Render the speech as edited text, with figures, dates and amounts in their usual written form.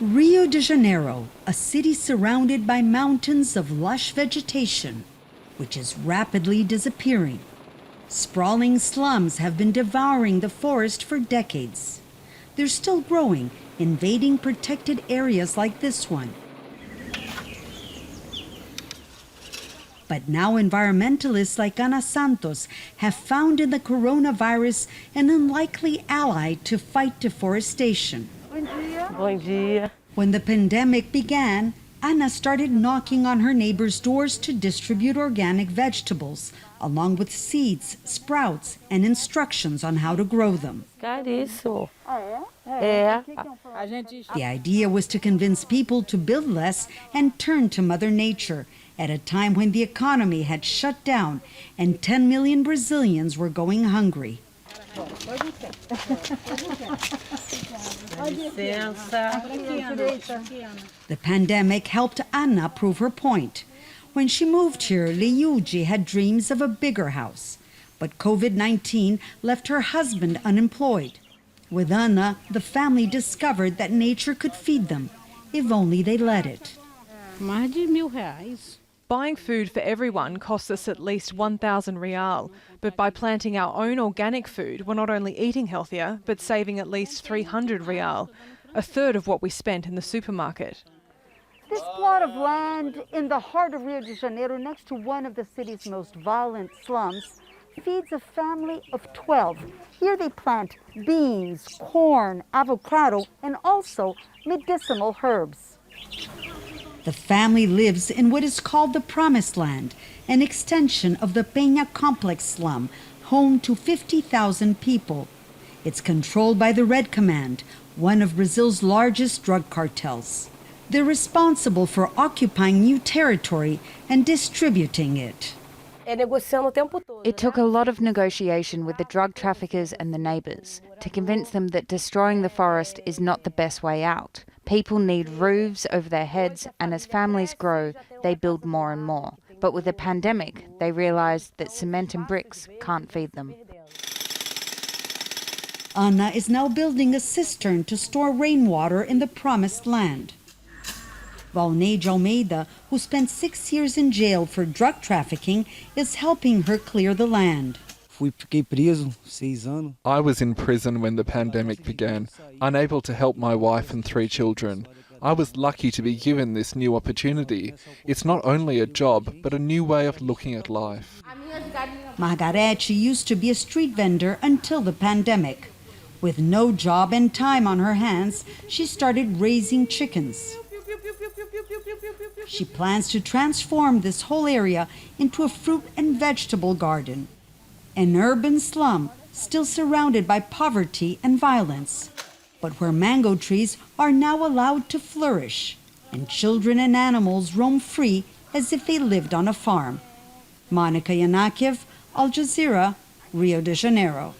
Rio de Janeiro, a city surrounded by mountains of lush vegetation, which is rapidly disappearing. Sprawling slums have been devouring the forest for decades. They're still growing, invading protected areas like this one. But now environmentalists like SANTOS have found in the coronavirus an unlikely ally to fight deforestation. Bom dia. When the pandemic began, Ana started knocking on her neighbors' doors to distribute organic vegetables, along with seeds, sprouts, and instructions on how to grow them. Caríssimo. The idea was to convince people to build less and turn to Mother Nature at a time when the economy had shut down and 10 million Brazilians were going hungry. The pandemic helped Anna prove her point. When she moved here, LEIULDE had dreams of a bigger house. But COVID-19 left her husband unemployed. With Anna, the family discovered that nature could feed them, if only they let it. Mais de R1.000. Buying food for everyone costs us at least 1,000 real, but by planting our own organic food, we're not only eating healthier, but saving at least 300 real, a third of what we spent in the supermarket. This plot of land in the heart of Rio de Janeiro, next to one of the city's most violent slums, feeds a family of 12. Here they plant beans, corn, avocado, and also medicinal herbs. The family lives in what is called the Promised Land, an extension of the Penha complex slum, home to 50,000 people. It's controlled by the Red Command, one of Brazil's largest drug cartels. They're responsible for occupying new territory and distributing it. It took a lot of negotiation with the drug traffickers and the neighbours to convince them that destroying the forest is not the best way out. People need roofs over their heads, and as families grow, they build more and more. But with the pandemic, they realised that cement and bricks can't feed them. Ana is now building a cistern to store rainwater in the Promised Land. VALNEI ALMEIDA, who spent 6 years in jail for drug trafficking, is helping her clear the land. I was in prison when the pandemic began, unable to help my wife and 3 children. I was lucky to be given this new opportunity. It's not only a job, but a new way of looking at life. Margarete used to be a street vendor until the pandemic. With no job and time on her hands, she started raising chickens. She plans to transform this whole area into a fruit and vegetable garden. An urban slum still surrounded by poverty and violence, but where mango trees are now allowed to flourish, and children and animals roam free as if they lived on a farm. Yanakiew, Al Jazeera, Rio de Janeiro.